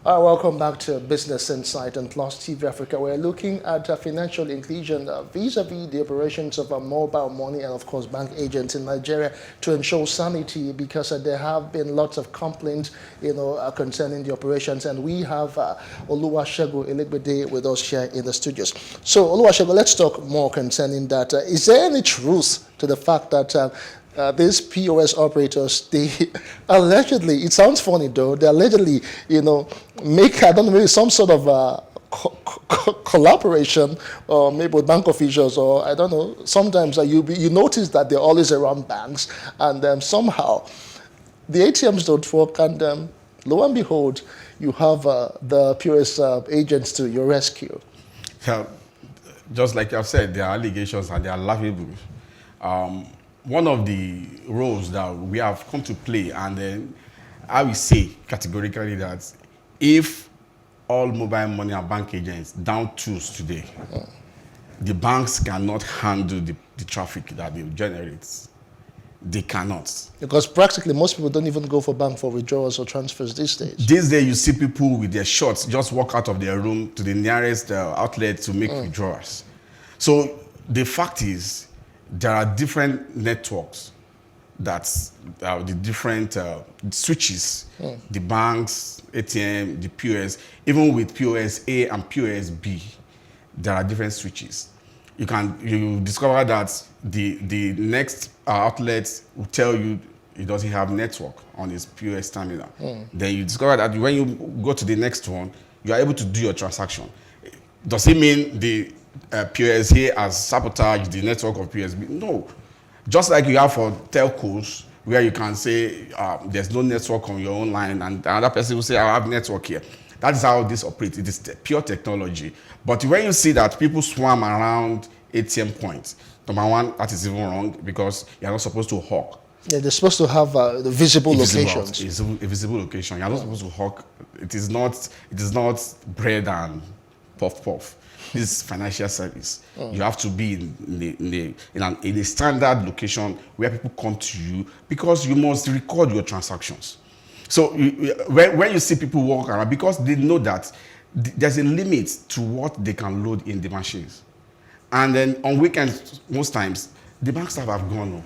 Welcome back to Business Insight on Plus TV Africa. We're looking at financial inclusion vis-a-vis the operations of mobile money and, of course, bank agents in Nigeria to ensure sanity, because there have been lots of complaints, concerning the operations. And we have Oluwasegun Elegbede with us here in the studios. So, Oluwasegun, let's talk more concerning that. Is there any truth to the fact that these POS operators, they allegedly, it sounds funny though, they allegedly, make, I don't know, maybe some sort of collaboration, or maybe with bank officials, or I don't know, sometimes you notice that they're always around banks, and somehow the ATMs don't work, and lo and behold, you have the POS agents to your rescue. Yeah, just like I've said, there are allegations and they are laughable. One of the roles that we have come to play, and then I will say categorically that if all mobile money and bank agents down tools today, the banks cannot handle the traffic that they generate. They cannot. Because practically most people don't even go for bank for withdrawals or transfers these days. These days you see people with their shorts just walk out of their room to the nearest outlet to make withdrawals. So the fact is, there are different networks that's the different switches, the banks, ATM, the POS, even with POS A and POS B, there are different switches. You discover that the next outlet will tell you it doesn't have network on its POS terminal. Then you discover that when you go to the next one, you are able to do your transaction. Does it mean the POS here has sabotaged the network of POSB? No. Just like you have for telcos, where you can say there's no network on your own line, and another person will say, I have network here. That is how this operates. It is pure technology. But when you see that people swarm around ATM points, number one, that is even wrong, because you're not supposed to hawk. Yeah, they're supposed to have the visible locations. It's a visible location. You're not supposed to hawk. It is not bread and puff. This is financial service. You have to be in a standard location where people come to you, because you must record your transactions. So when you see people walk around, because they know that there's a limit to what they can load in the machines. And then on weekends, most times, the bank staff have gone home.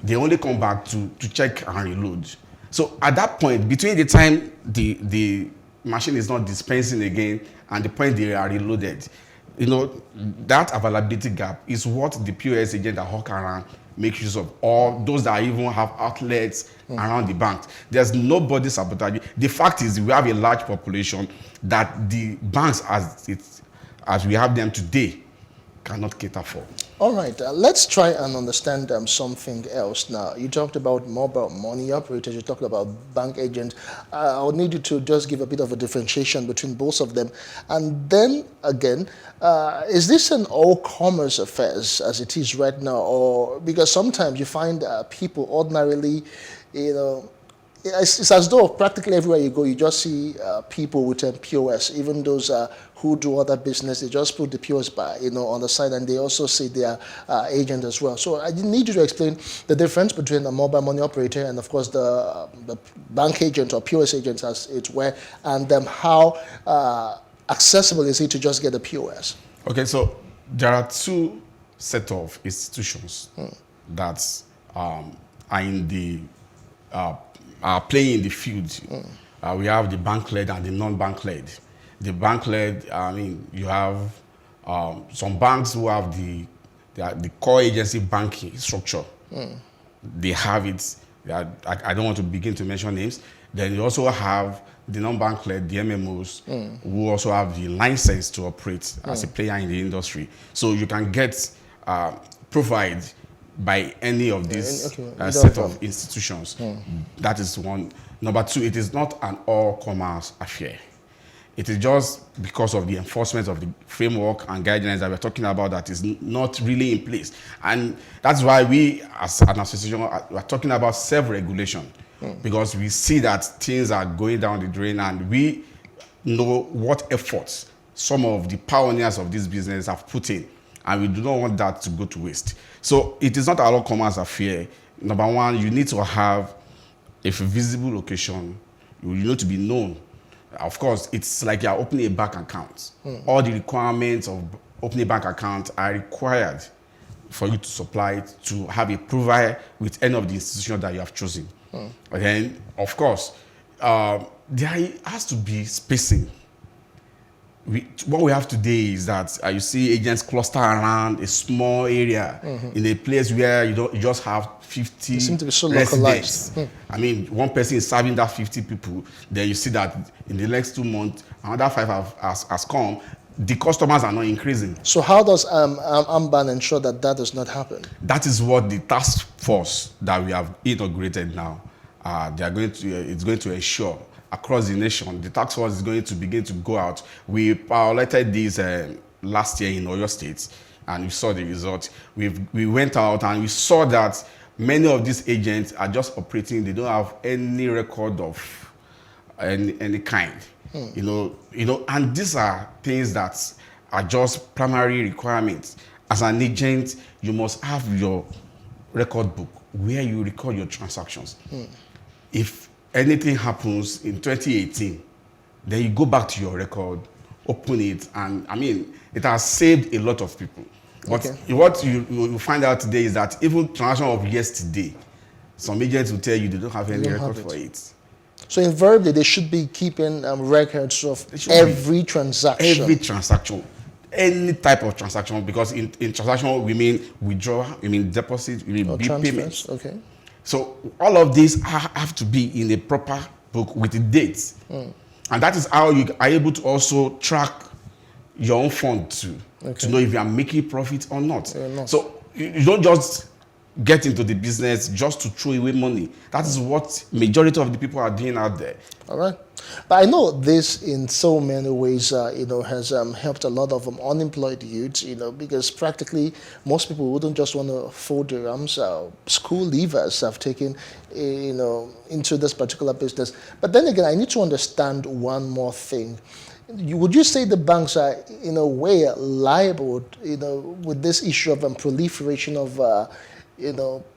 They only come back to check and reload. So at that point, between the time the machine is not dispensing again and the point they are reloaded, that availability gap is what the POS agent that hawk around make use of, or those that even have outlets around the banks. There's nobody sabotaging. The fact is, we have a large population that the banks, as we have them today, cannot cater for. All right, let's try and understand something else now. You talked about mobile money operators, you talked about bank agents. I'll need you to just give a bit of a differentiation between both of them. And then again, is this an all-commerce affair as it is right now? Or because sometimes you find people ordinarily, it's as though practically everywhere you go, you just see people with POS, even those who do other business, they just put the POS on the side, and they also say they are agent as well. So I need you to explain the difference between a mobile money operator and, of course, the bank agent or POS agent, as it were, and how accessible is it to just get the POS? Okay, so there are two set of institutions that are in the are playing in the field. We have the bank-led and the non-bank-led. The bank-led, you have some banks who have the core agency banking structure. They have it. I don't want to begin to mention names. Then you also have the non-bank-led, the MMOs, who also have the license to operate as a player in the industry. So you can get provided by any of these set of institutions. That is one. Number two, it is not an all-commerce affair. It is just because of the enforcement of the framework and guidelines that we're talking about that is not really in place. And that's why we, as an association, are talking about self-regulation, because we see that things are going down the drain, and we know what efforts some of the pioneers of this business have put in, and we do not want that to go to waste. So it is not an all-commerce affair. Number one, you need to have a visible location. You need to be known. Of course, it's like you're opening a bank account. All the requirements of opening a bank account are required for you to supply it, to have a provider with any of the institutions that you have chosen. But then, of course, there has to be spacing. What we have today is that you see agents cluster around a small area in a place where you just have 50 They seem to be so residents. localized. I mean, one person is serving that 50 people. Then you see that in the next 2 months, another 5 has come. The customers are not increasing. So how does Ammban ensure that that does not happen? That is what the task force that we have inaugurated now, it's going to ensure across the nation. The task force is going to begin to go out. We piloted this last year in Oyo State, and we saw the result. We went out and we saw that many of these agents are just operating. They don't have any record of any kind. And these are things that are just primary requirements. As an agent, you must have your record book where you record your transactions. If anything happens in 2018, then you go back to your record, open it, and I mean, it has saved a lot of people. But what you find out today is that even transaction of yesterday, some agents will tell you they don't have any record for it. So invariably, they should be keeping records of every transaction. Every transaction. Any type of transaction, because in transaction, we mean withdrawal, we mean deposit, we mean bill payments. Okay. So all of these have to be in a proper book with the dates. And that is how you are able to also track your own fund to know if you are making profit or not. So you don't just get into the business just to throw away money. That is what majority of the people are doing out there. All right. But I know this in so many ways, has helped a lot of unemployed youths, because practically most people wouldn't just want to fold their arms. School leavers have taken, into this particular business. But then again, I need to understand one more thing. Would you say the banks are, in a way, liable, with this issue of proliferation of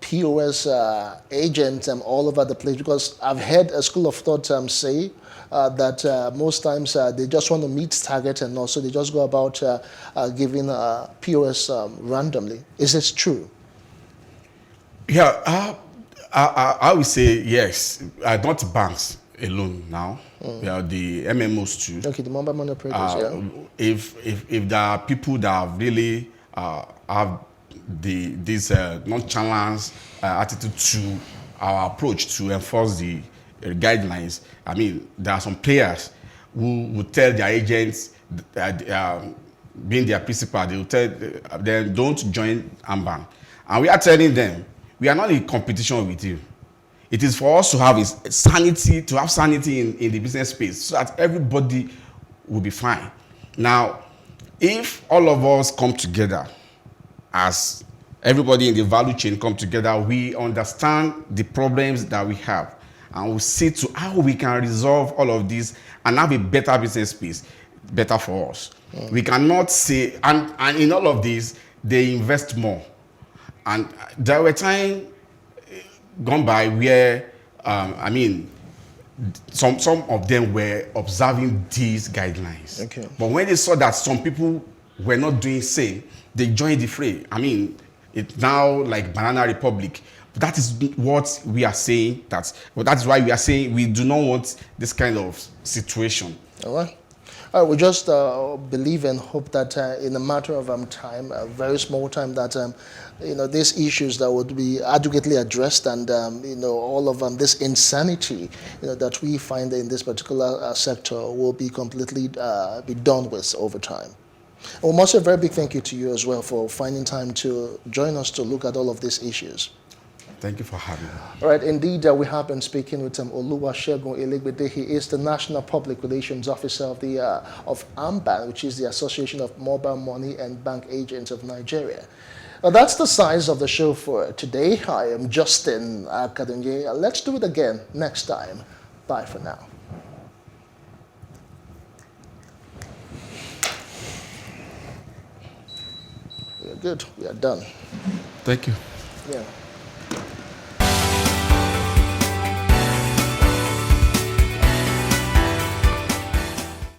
POS agents all over the place? Because I've heard a school of thought say that most times they just want to meet target, and also they just go about giving POS randomly. Is this true? Yeah, I would say yes. Not banks alone now. The MMOs too. Okay, the mobile money operators. If there are people that really have this nonchalance attitude to our approach to enforce the guidelines, I mean, there are some players who will tell their agents, being their principal, they will tell them, don't join Ammban. And we are telling them, we are not in competition with you. It is for us to have sanity in the business space so that everybody will be fine. Now, if all of us come together, as everybody in the value chain come together, we understand the problems that we have, and we see to how we can resolve all of this and have a better business space, better for us. We cannot say, and in all of this, they invest more. And there were times gone by where, some of them were observing these guidelines. Okay. But when they saw that some people were not doing same, they joined the fray. I mean, it's now like Banana Republic. That is what we are saying. That's why we are saying we do not want this kind of situation. All right. We just believe and hope that in a matter of time, a very small time, that these issues that would be adequately addressed, and all of this insanity that we find in this particular sector will be completely be done with over time. And we must say a very big thank you to you as well for finding time to join us to look at all of these issues. Thank you for having me. All right, indeed, we have been speaking with Oluwasegun Elegbede. He is the National Public Relations Officer of Ammban, which is the Association of Mobile Money and Bank Agents of Nigeria. That's the size of the show for today. I am Justin Akadunye. Let's do it again next time. Bye for now. We are good. We are done. Thank you. Yeah.